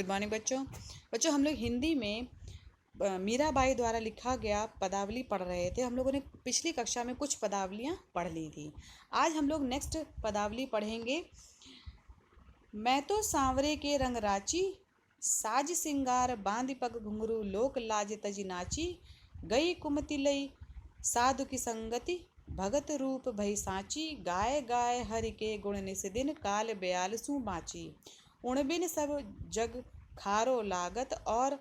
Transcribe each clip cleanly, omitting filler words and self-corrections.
Good morning बच्चों। बच्चों हम लोग हिंदी में मीराबाई द्वारा लिखा गया पदावली पढ़ रहे थे। हम लोगों ने पिछली कक्षा में कुछ पदावलियाँ पढ़ ली थी। आज हम लोग नेक्स्ट पदावली पढ़ेंगे। मैं तो सांवरे के रंग राची, साज सिंगार बांध पग घुंघरू, लोक लाज तजी नाची, गई कुमति लई साधु की संगति, भगत रूप भई सांची, गाय गाय हरि के गुण निस दिन, काल ब्याल सु बाची, उणबिन सब जग खारो लागत, और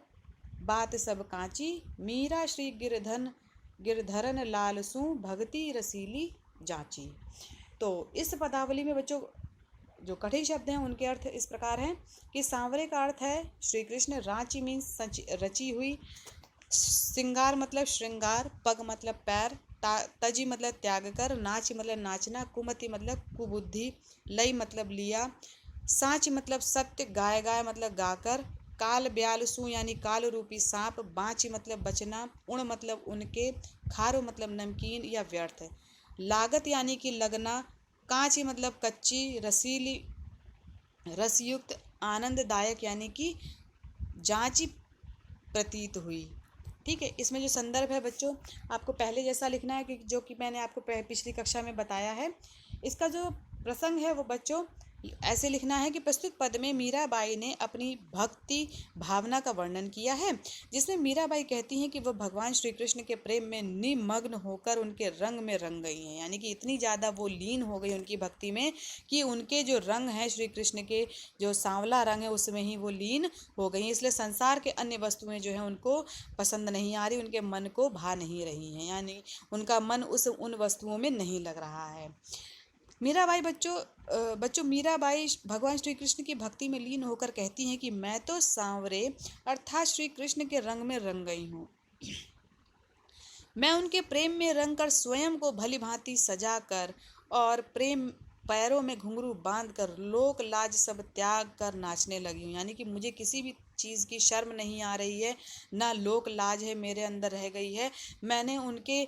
बात सब कांची, मीरा श्री गिरधरन लाल सु, भक्ति रसीली जाची। तो इस पदावली में बच्चों जो कठिन शब्द हैं उनके अर्थ इस प्रकार हैं कि सांवरे का अर्थ है श्री कृष्ण, रांची मीन्स रची हुई, सिंगार मतलब श्रृंगार, पग मतलब पैर, तजी मतलब त्याग कर, नाच मतलब नाचना, कुमति मतलब कुबुद्धि, लई मतलब लिया, सांच मतलब सत्य, गाय गाय मतलब गाकर, काल ब्याल सु यानी काल रूपी सांप, बाँच मतलब बचना, उण मतलब उनके, खारो मतलब नमकीन या व्यर्थ, लागत यानी कि लगना, कांची मतलब कच्ची, रसीली रसयुक्त, आनंददायक यानी कि जांची प्रतीत हुई। ठीक है, इसमें जो संदर्भ है बच्चों आपको पहले जैसा लिखना है कि जो कि मैंने आपको पिछली कक्षा में बताया है। इसका जो प्रसंग है वो बच्चों ऐसे लिखना है कि प्रस्तुत पद में मीराबाई ने अपनी भक्ति भावना का वर्णन किया है, जिसमें मीराबाई कहती हैं कि वह भगवान श्री कृष्ण के प्रेम में निमग्न होकर उनके रंग में रंग गई हैं। यानी कि इतनी ज़्यादा वो लीन हो गई उनकी भक्ति में कि उनके जो रंग हैं श्री कृष्ण के, जो सांवला रंग है उसमें ही वो लीन हो गई। इसलिए संसार के अन्य वस्तुएं जो हैं उनको पसंद नहीं आ रही, उनके मन को भा नहीं रही हैं, यानी उनका मन उन वस्तुओं में नहीं लग रहा है। मीराबाई बच्चों मीराबाई भगवान श्री कृष्ण की भक्ति में लीन होकर कहती हैं कि मैं तो सांवरे अर्थात श्री कृष्ण के रंग में रंग गई हूँ। मैं उनके प्रेम में रंग कर स्वयं को भली भांति सजा कर और प्रेम पैरों में घुंघरू बांध कर लोक लाज सब त्याग कर नाचने लगी हूँ। यानी कि मुझे किसी भी चीज़ की शर्म नहीं आ रही है, ना लोक लाज है मेरे अंदर रह गई है। मैंने उनके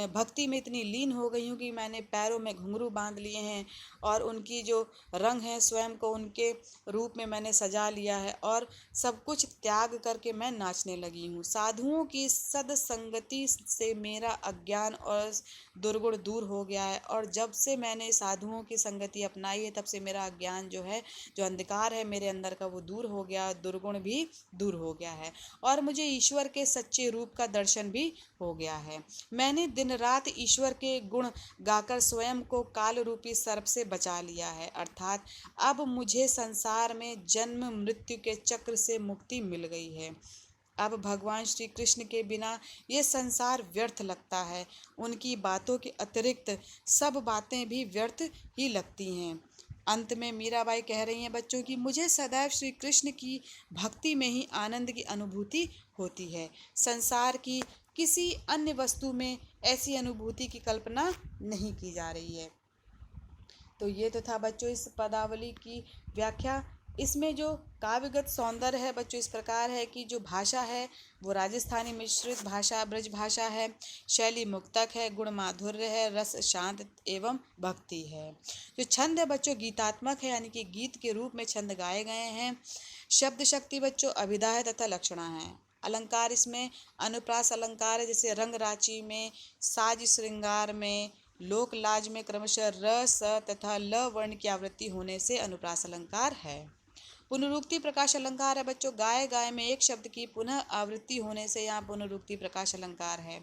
भक्ति में इतनी लीन हो गई हूँ कि मैंने पैरों में घुंघरू बांध लिए हैं और उनकी जो रंग है स्वयं को उनके रूप में मैंने सजा लिया है और सब कुछ त्याग करके मैं नाचने लगी हूँ। साधुओं की सदसंगति से मेरा अज्ञान और दुर्गुण दूर हो गया है, और जब से मैंने साधुओं की संगति अपनाई है तब से मेरा अज्ञान जो है, जो अंधकार है मेरे अंदर का, वो दूर हो गया, दुर्गुण भी दूर हो गया है और मुझे ईश्वर के सच्चे रूप का दर्शन भी हो गया है। मैंने दिन रात ईश्वर के गुण गाकर स्वयं को काल रूपी सर्प से बचा लिया है, अर्थात अब मुझे संसार में जन्म मृत्यु के चक्र से मुक्ति मिल गई है। अब भगवान श्री कृष्ण के बिना ये संसार व्यर्थ लगता है, उनकी बातों के अतिरिक्त सब बातें भी व्यर्थ ही लगती हैं। अंत में मीराबाई कह रही हैं बच्चों कि मुझे सदैव श्री कृष्ण की भक्ति में ही आनंद की अनुभूति होती है। संसार की किसी अन्य वस्तु में ऐसी अनुभूति की कल्पना नहीं की जा रही है। तो ये तो था बच्चों इस पदावली की व्याख्या। इसमें जो काव्यगत सौंदर्य है बच्चों इस प्रकार है कि जो भाषा है वो राजस्थानी मिश्रित भाषा, ब्रज भाषा है, शैली मुक्तक है, गुण माधुर्य है, रस शांत एवं भक्ति है। जो छंद है बच्चों गीतात्मक है, यानी कि गीत के रूप में छंद गाए गए हैं। शब्द शक्ति बच्चों अभिधा है तथा लक्षणा है। अलंकार इसमें अनुप्रास अलंकार है, जैसे रंग राची में, साज श्रृंगार में, लोक लाज में क्रमशः र स तथा ल वर्ण की आवृत्ति होने से अनुप्रास अलंकार है। पुनरुक्ति प्रकाश अलंकार है बच्चों, गाय गाय में एक शब्द की पुनः आवृत्ति होने से यहाँ पुनरुक्ति प्रकाश अलंकार है।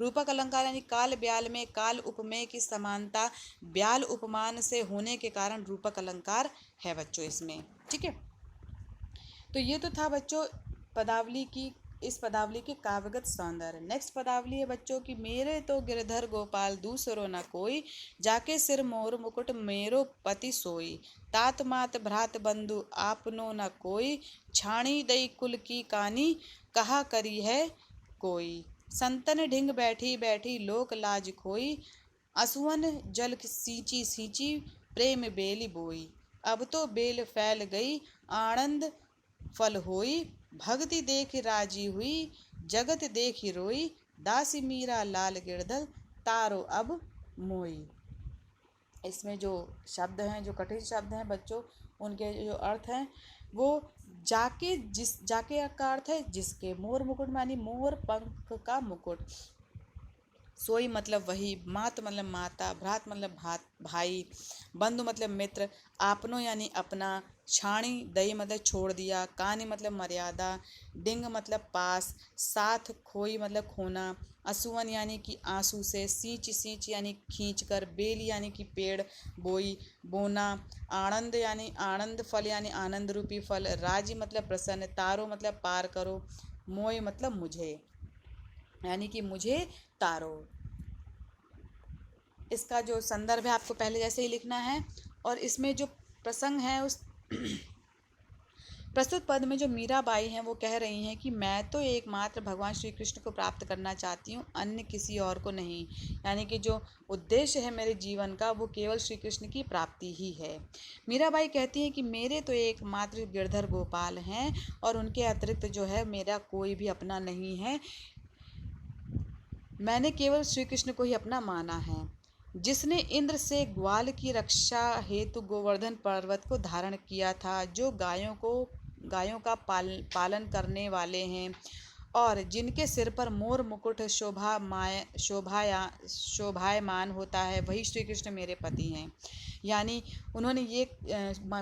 रूपक अलंकार यानी काल ब्याल में काल उपमेय की समानता ब्याल उपमान से होने के कारण रूपक अलंकार है बच्चों इसमें। ठीक है, तो ये तो था बच्चों पदावली की, इस पदावली के काव्यगत सौंदर्य। नेक्स्ट पदावली है बच्चों की मेरे तो गिरधर गोपाल दूसरो न कोई, जाके सिर मोर मुकुट मेरो पति सोई, तात मात भ्रात बंधु आपनो न कोई, छाणी दई कुल की कानी कहा करी है कोई, संतन ढिंग बैठी बैठी लोक लाज खोई, असुवन जल सींची सींची प्रेम बेली बोई, अब तो बेल फैल गई आनंद फल होई, भक्ति देख राजी हुई जगत देखी रोई, दासी मीरा लाल गिरधर तारो अब मोई। इसमें जो शब्द हैं, जो कठिन शब्द हैं बच्चों, उनके जो अर्थ हैं वो जाके का अर्थ है जिसके, मोर मुकुट मानी मोर पंख का मुकुट, सोई मतलब वही, मात मतलब माता, भ्रात मतलब भाई, बंधु मतलब मित्र, आपनो यानी अपना, छाणी दई मतलब छोड़ दिया, कानी मतलब मर्यादा, डिंग मतलब पास, साथ खोई मतलब खोना, असुवन यानी कि आंसू से, सींच सींच यानी खींच कर, बेल यानी कि पेड़, बोई बोना, आनंद यानी आनंद फल यानी आनंद रूपी फल, राजी मतलब प्रसन्न, तारो मतलब पार करो, मोय मतलब मुझे यानी कि मुझे तारो। इसका जो संदर्भ है आपको पहले जैसे ही लिखना है। और इसमें जो प्रसंग है उस प्रस्तुत पद में जो मीराबाई हैं वो कह रही हैं कि मैं तो एकमात्र भगवान श्री कृष्ण को प्राप्त करना चाहती हूँ, अन्य किसी और को नहीं। यानी कि जो उद्देश्य है मेरे जीवन का वो केवल श्री कृष्ण की प्राप्ति ही है। मीराबाई कहती हैं कि मेरे तो एकमात्र गिरधर गोपाल हैं और उनके अतिरिक्त जो है मेरा कोई भी अपना नहीं है। मैंने केवल श्री कृष्ण को ही अपना माना है। जिसने इंद्र से ग्वाल की रक्षा हेतु गोवर्धन पर्वत को धारण किया था, जो गायों का पालन करने वाले हैं और जिनके सिर पर मोर मुकुट शोभायमान होता है, वही श्री कृष्ण मेरे पति हैं। यानी उन्होंने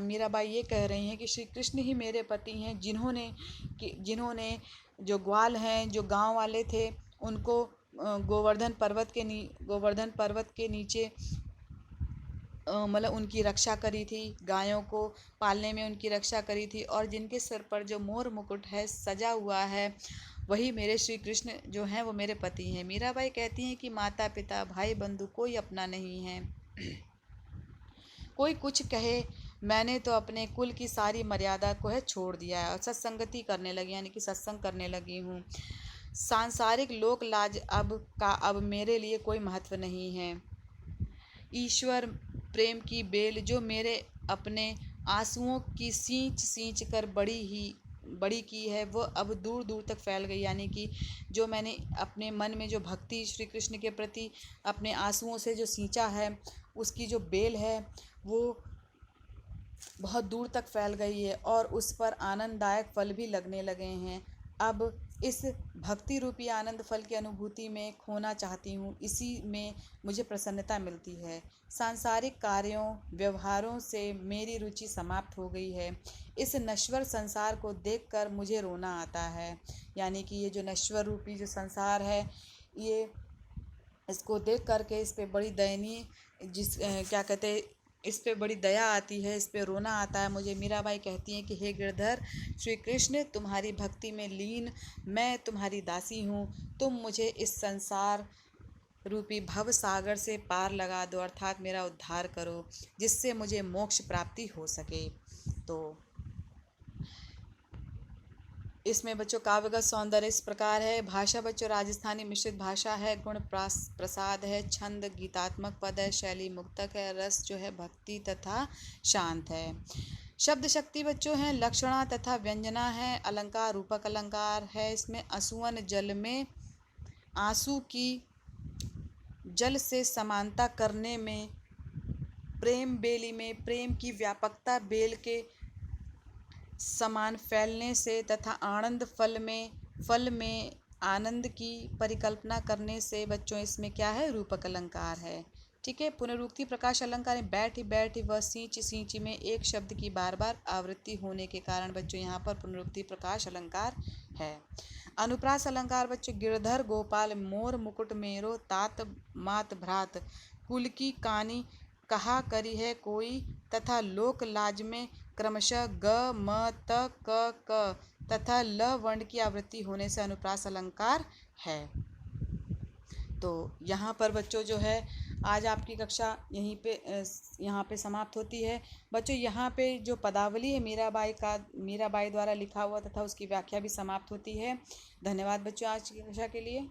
मीराबाई ये कह रही हैं कि श्री कृष्ण ही मेरे पति हैं, जिन्होंने जो ग्वाल हैं, जो गांव वाले थे, उनको गोवर्धन पर्वत के नीचे मतलब उनकी रक्षा करी थी, गायों को पालने में उनकी रक्षा करी थी, और जिनके सिर पर जो मोर मुकुट है सजा हुआ है, वही मेरे श्री कृष्ण जो हैं वो मेरे पति हैं। मीराबाई कहती हैं कि माता पिता भाई बंधु कोई अपना नहीं है। कोई कुछ कहे, मैंने तो अपने कुल की सारी मर्यादा को है छोड़ दिया है और सत्संगति करने लगी, यानी कि सत्संग करने लगी हूँ। सांसारिक लोक लाज अब मेरे लिए कोई महत्व नहीं है। ईश्वर प्रेम की बेल जो मेरे अपने आंसुओं की सींच सींच कर बड़ी की है, वो अब दूर दूर तक फैल गई। यानी कि जो मैंने अपने मन में जो भक्ति श्री कृष्ण के प्रति अपने आंसुओं से जो सींचा है, उसकी जो बेल है वो बहुत दूर तक फैल गई है और उस पर आनंददायक फल भी लगने लगे हैं। अब इस भक्ति रूपी आनंद फल की अनुभूति में खोना चाहती हूँ, इसी में मुझे प्रसन्नता मिलती है। सांसारिक कार्यों व्यवहारों से मेरी रुचि समाप्त हो गई है। इस नश्वर संसार को देखकर मुझे रोना आता है। यानी कि ये जो नश्वर रूपी जो संसार है, ये इसको देख करके इस पे बड़ी दयनीय क्या कहते, इस पे बड़ी दया आती है, इस पे रोना आता है मुझे। मीराबाई कहती हैं कि हे गिरधर श्री कृष्ण, तुम्हारी भक्ति में लीन मैं तुम्हारी दासी हूँ। तुम मुझे इस संसार रूपी भव सागर से पार लगा दो, अर्थात मेरा उद्धार करो, जिससे मुझे मोक्ष प्राप्ति हो सके। तो इसमें बच्चों काव्यगत सौंदर्य इस प्रकार है। भाषा बच्चों राजस्थानी मिश्रित भाषा है, गुण प्रसाद है, छंद गीतात्मक पद है, शैली मुक्तक है, रस जो है भक्ति तथा शांत है। शब्द शक्ति बच्चों हैं लक्षणा तथा व्यंजना है, अलंकार रूपक अलंकार है। इसमें असुवन जल में आंसू की जल से समानता करने में, प्रेम बेली में प्रेम की व्यापकता बेल के समान फैलने से तथा आनंद फल में आनंद की परिकल्पना करने से बच्चों इसमें क्या है, रूपक अलंकार है। ठीक है। पुनरुक्ति प्रकाश अलंकार बैठी बैठी व सींच सींच में एक शब्द की बार बार आवृत्ति होने के कारण बच्चों यहाँ पर पुनरुक्ति प्रकाश अलंकार है। अनुप्रास अलंकार बच्चों गिरधर गोपाल मोर मुकुट मेरो तात मात भ्रात कुल की कानी कहा करी है कोई, तथा लोक लाज में क्रमशः ग म त क तथा ल वर्ण की आवृत्ति होने से अनुप्रास अलंकार है। तो यहाँ पर बच्चों जो है आज आपकी कक्षा यहाँ पे समाप्त होती है। बच्चों यहाँ पे जो पदावली है मीराबाई द्वारा लिखा हुआ तथा उसकी व्याख्या भी समाप्त होती है। धन्यवाद बच्चों आज की कक्षा के लिए।